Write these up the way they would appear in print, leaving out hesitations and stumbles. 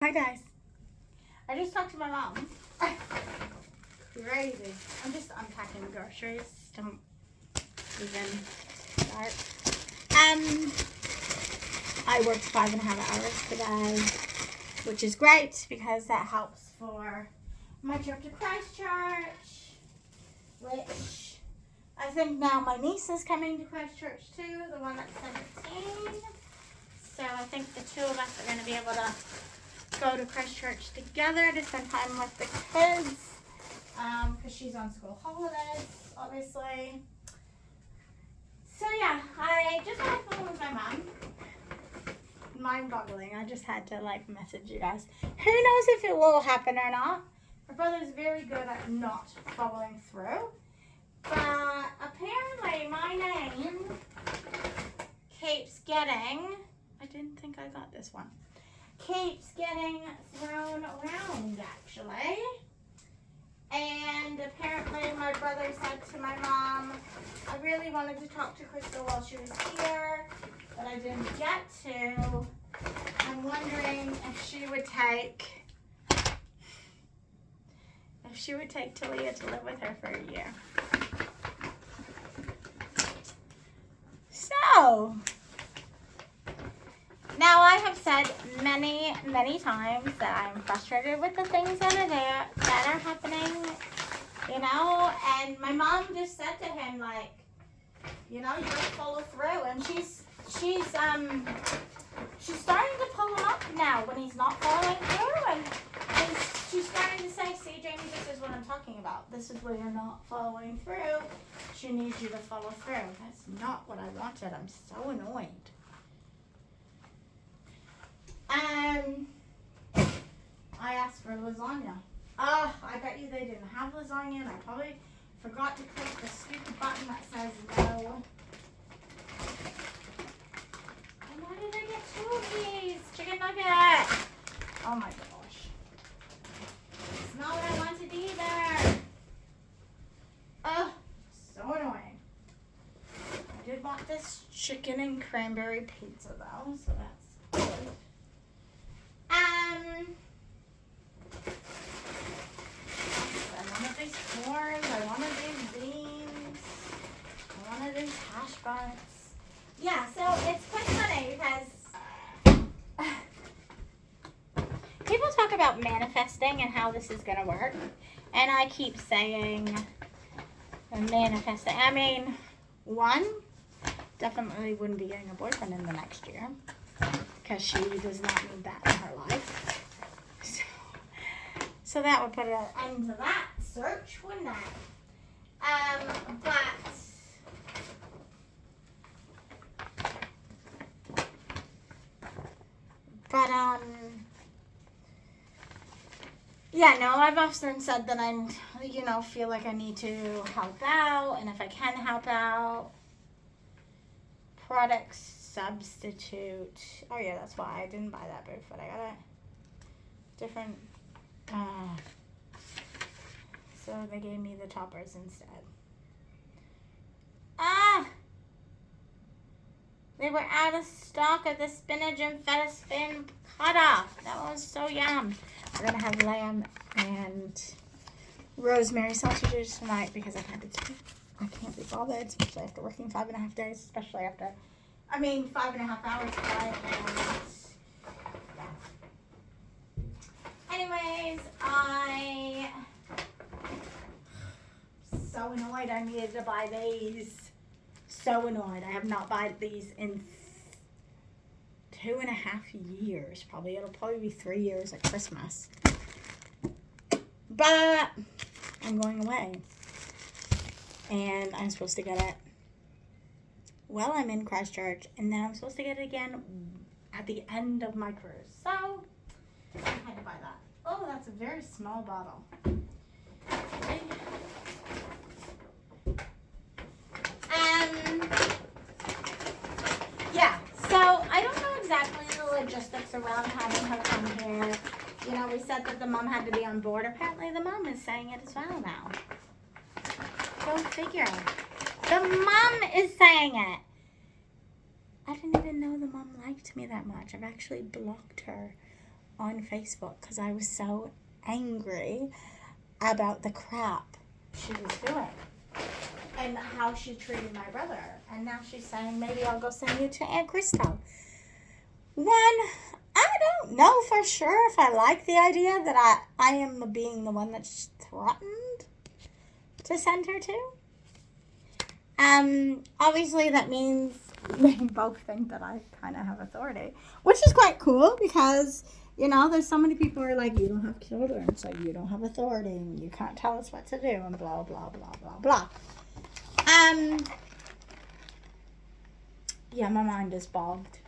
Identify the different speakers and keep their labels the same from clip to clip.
Speaker 1: Hi guys. I just talked to my mom. Crazy. I'm just unpacking groceries. Don't even start. I worked 5.5 hours today, which is great because that helps for my trip to Christchurch, which I think now my niece is coming to Christchurch too, the one that's 17. So I think the two of us are going to be able to go to Christchurch together to spend time with the kids because she's on school holidays, obviously. So yeah, I just had a phone with my mom. Mind-boggling. I just had to message you guys. Who knows if it will happen or not? My brother's very good at not following through. But apparently my name keeps getting, I didn't think I got this one. Keeps getting thrown around, actually. And apparently my brother said to my mom, I really wanted to talk to Crystal while she was here, but I didn't get to. I'm wondering if she would take Talia to live with her for a year. So now, I have said many, many times that I'm frustrated with the things that are happening, and my mom just said to him, you gotta follow through, and she's starting to pull him up now when he's not following through, and she's starting to say, see, Jamie, this is what I'm talking about. This is where you're not following through. She needs you to follow through. That's not what I wanted. I'm so annoyed. I asked for lasagna. Oh, I bet you they didn't have lasagna, and I probably forgot to click the stupid button that says no. And why did I get 2 of these? Chicken nuggets. Oh my gosh. It's not what I wanted either. Oh, so annoying. I did want this chicken and cranberry pizza though, so that's good. I wanted these corns, I wanted these beans, I wanted these hash browns. Yeah, so it's quite funny because people talk about manifesting and how this is going to work. And I keep saying manifesting. I mean, one, definitely wouldn't be getting a boyfriend in the next year because she does not need that in her life. So that would put an end to that search, wouldn't it? Yeah, no, I've often said that I, feel like I need to help out, and if I can help out, product substitute. Oh yeah, that's why I didn't buy that barefoot. I got it different. So they gave me the toppers instead. They were out of stock of the spinach and feta spin cotta. That was so yum. We're gonna have lamb and rosemary sausages tonight because I can't be bothered, especially after working 5.5 days, especially after 5.5 hours today. Anyways, I'm so annoyed I needed to buy these. So annoyed. I have not bought these in 2.5 years. It'll probably be 3 years at Christmas. But I'm going away. And I'm supposed to get it while I'm in Christchurch. And then I'm supposed to get it again at the end of my cruise. So I had to buy that. Oh, that's a very small bottle. Okay. Yeah, so I don't know exactly the logistics around having her come here. We said that the mom had to be on board. Apparently the mom is saying it as well now. Go figure. The mom is saying it. I didn't even know the mom liked me that much. I've actually blocked her on Facebook because I was so angry about the crap she was doing and how she treated my brother. And now she's saying, maybe I'll go send you to Aunt Crystal. One, I don't know for sure if I like the idea that I am being the one that's threatened to send her to. Obviously that means they both think that I kind of have authority, which is quite cool because, you know, there's so many people who are like, you don't have children, so you don't have authority, and you can't tell us what to do, and blah, blah, blah, blah, blah. Yeah, my mind is bogged.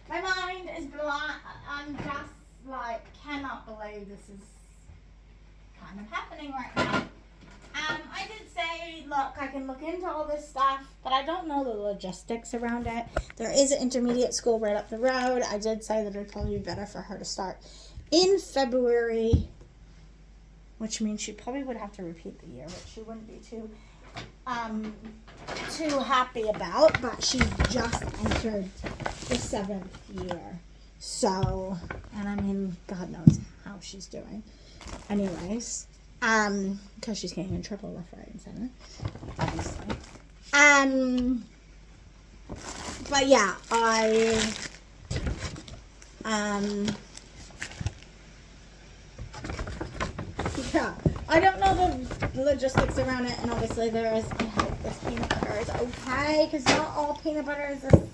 Speaker 1: My mind is blank. I'm just like, cannot believe this is kind of happening right now. I did say, look, I can look into all this stuff, but I don't know the logistics around it. There is an intermediate school right up the road. I did say that it would probably be better for her to start in February, which means she probably would have to repeat the year, which she wouldn't be too happy about, but she just entered the 7th year. So, and I mean, God knows how she's doing. Anyways, because she's getting in trouble left, right, and center, obviously. But yeah, yeah, I don't know the logistics around it, and obviously there is, I hope this peanut butter is okay, because not all peanut butter is the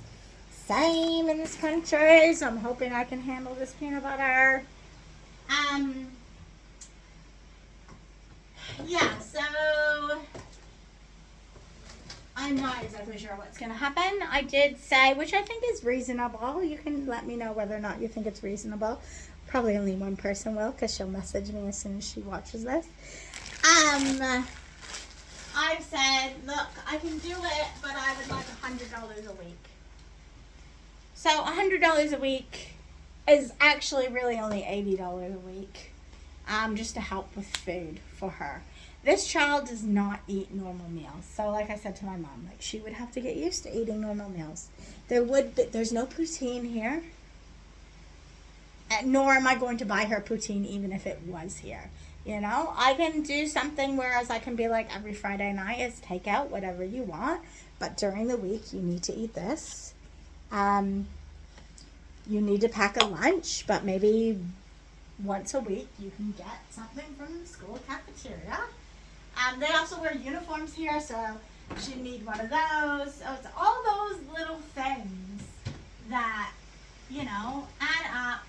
Speaker 1: same in this country, so I'm hoping I can handle this peanut butter. Yeah, so I'm not exactly sure what's going to happen. I did say, which I think is reasonable. You can let me know whether or not you think it's reasonable. Probably only one person will, because she'll message me as soon as she watches this. I've said, look, I can do it, but I would like $100 a week. So $100 a week is actually really only $80 a week, just to help with food for her. This child does not eat normal meals. So like I said to my mom, like, she would have to get used to eating normal meals. There's no poutine here. Nor am I going to buy her poutine even if it was here. You know, I can do something whereas I can be like, every Friday night is takeout, whatever you want. But during the week, you need to eat this. You need to pack a lunch, but maybe once a week you can get something from the school cafeteria. They also wear uniforms here, so she need one of those. So it's all those little things that, you know, add up.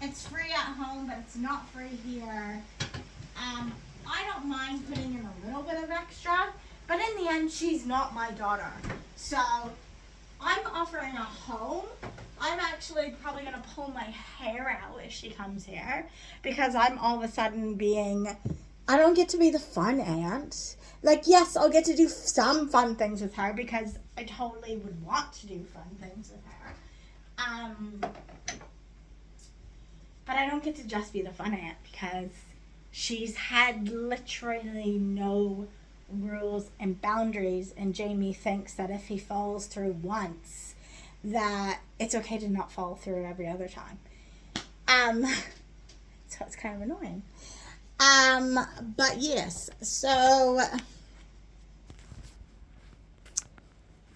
Speaker 1: It's free at home, but it's not free here. I don't mind putting in a little bit of extra, but in the end, she's not my daughter. So I'm offering a home. I'm actually probably going to pull my hair out if she comes here, because I'm all of a sudden I don't get to be the fun aunt. Like, yes, I'll get to do some fun things with her because I totally would want to do fun things with her. But I don't get to just be the fun aunt because she's had literally no rules and boundaries, and Jamie thinks that if he falls through once, that it's okay to not fall through every other time. So it's kind of annoying. But yes, so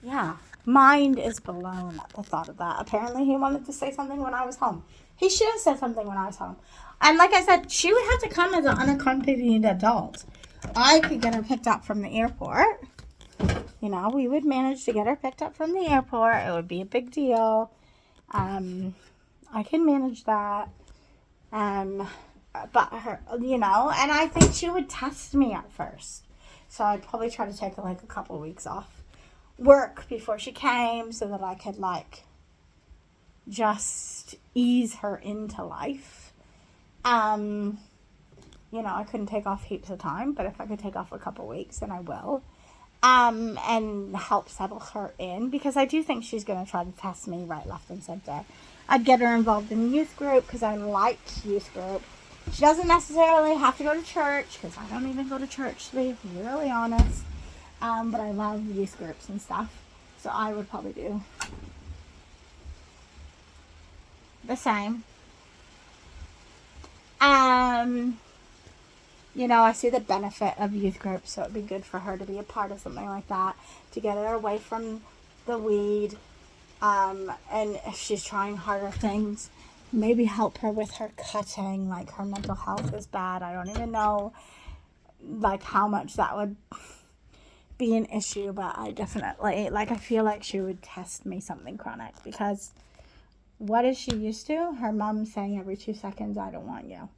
Speaker 1: yeah, mind is blown at the thought of that. Apparently he wanted to say something when I was home. He should have said something when I was home. And like I said, she would have to come as an unaccompanied adult. I could get her picked up from the airport. You know, we would manage to get her picked up from the airport. It would be a big deal. I can manage that. But her, you know, and I think she would test me at first. So I'd probably try to take like a couple of weeks off work before she came so that I could like just ease her into life. You know, I couldn't take off heaps of time, but if I could take off a couple weeks, then I will. And help settle her in, because I do think she's going to try to test me right, left, and center. I'd get her involved in youth group because I like youth group. She doesn't necessarily have to go to church, because I don't even go to church, to be really honest. But I love youth groups and stuff. So I would probably do the same. I see the benefit of youth groups, so it'd be good for her to be a part of something like that, to get her away from the weed. And if she's trying harder things, maybe help her with her cutting. Like, her mental health is bad. I don't even know, like, how much that would be an issue, but I definitely, like, I feel like she would test me something chronic, because what is she used to? Her mom saying every 2 seconds, I don't want you.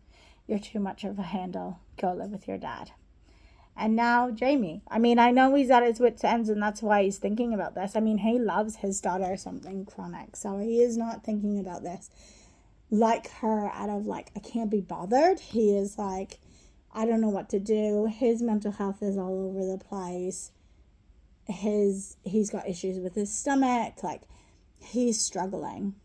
Speaker 1: You're too much of a handle. Go live with your dad. And now Jamie. I mean, I know he's at his wit's ends, and that's why he's thinking about this. I mean, he loves his daughter something chronic, so he is not thinking about this like her out of, like, I can't be bothered. He is like, I don't know what to do. His mental health is all over the place. He's got issues with his stomach. Like, he's struggling,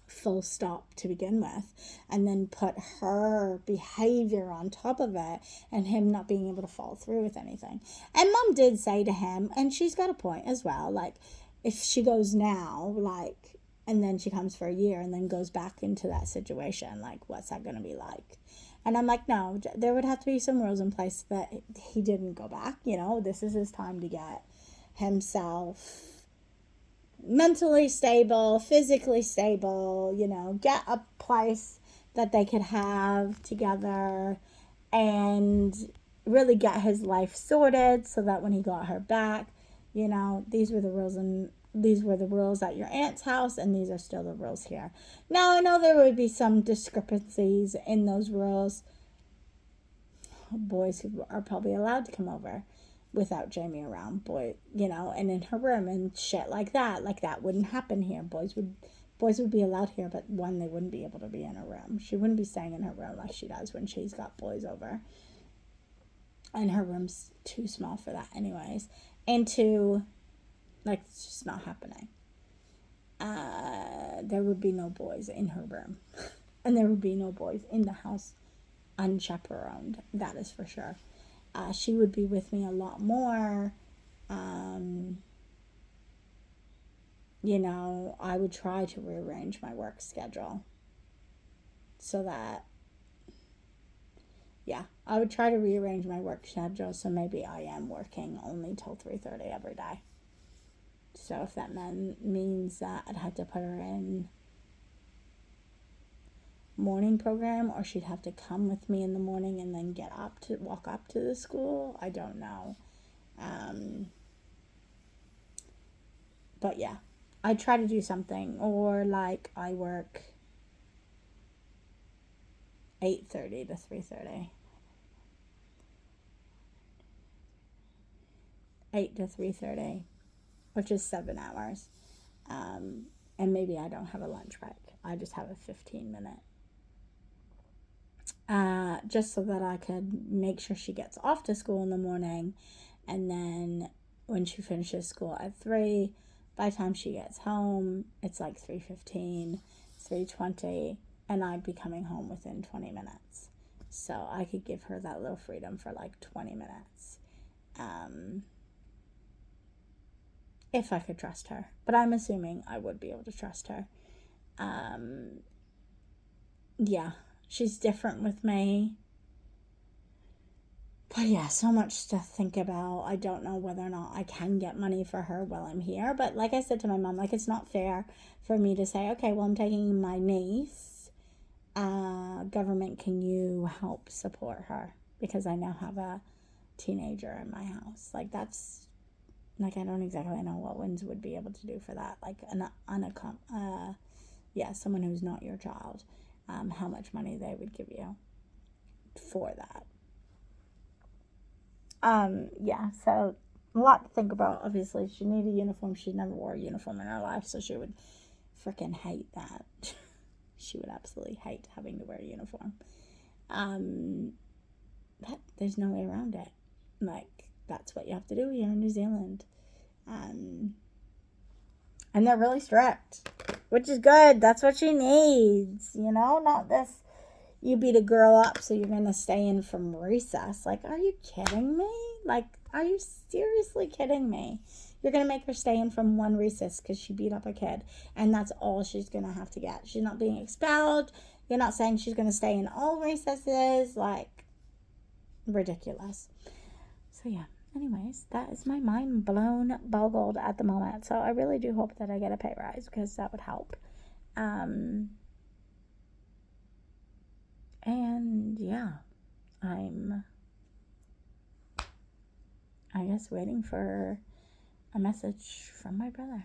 Speaker 1: full stop, to begin with, and then put her behavior on top of it, and him not being able to follow through with anything. And mom did say to him, and she's got a point as well, like, if she goes now, like, and then she comes for a year and then goes back into that situation, like, what's that going to be like? And I'm like, no, there would have to be some rules in place that he didn't go back. This is his time to get himself mentally stable, physically stable, get a place that they could have together and really get his life sorted, so that when he got her back, these were the rules, and these were the rules at your aunt's house, and these are still the rules here. Now, I know there would be some discrepancies in those rules. Boys who are probably allowed to come over without Jamie around, and in her room and shit like that. Like, that wouldn't happen here. Boys would be allowed here, but one, they wouldn't be able to be in her room. She wouldn't be staying in her room like she does when she's got boys over. And her room's too small for that anyways. And two, like, it's just not happening. There would be no boys in her room. And there would be no boys in the house unchaperoned. That is for sure. She would be with me a lot more. I would try to rearrange my work schedule so that, I would try to rearrange my work schedule so maybe I am working only till 3:30 every day. So if that means that I'd have to put her in morning program, or she'd have to come with me in the morning and then walk up to the school, I don't know. But yeah, I try to do something, or like I work 8:30 to 3:30. 8 to 3:30, which is 7 hours. And maybe I don't have a lunch break. I just have a 15-minute. Just so that I could make sure she gets off to school in the morning, and then when she finishes school at 3, by the time she gets home, it's like 3:15, 3:20, and I'd be coming home within 20 minutes. So I could give her that little freedom for like 20 minutes. If I could trust her. But I'm assuming I would be able to trust her. Yeah, she's different with me. But yeah, so much to think about. I don't know whether or not I can get money for her while I'm here. But like I said to my mom, like, it's not fair for me to say, okay, well, I'm taking my niece. Government, can you help support her? Because I now have a teenager in my house. Like, that's, like, I don't exactly know what ones would be able to do for that. Like, someone who's not your child. How much money they would give you for that. So a lot to think about. Obviously, she needed a uniform. She never wore a uniform in her life, so she would freaking hate that. She would absolutely hate having to wear a uniform. But there's no way around it. Like, that's what you have to do here in New Zealand. And they're really strict, which is good. That's what she needs, not this, you beat a girl up so you're going to stay in from recess. Like, are you kidding me? Like, are you seriously kidding me? You're going to make her stay in from one recess because she beat up a kid, and that's all she's going to have to get. She's not being expelled. You're not saying she's going to stay in all recesses. Like, ridiculous. So, yeah. Anyways, that is my mind blown, boggled at the moment. So, I really do hope that I get a pay rise because that would help. And, yeah. I'm, I guess, waiting for a message from my brother.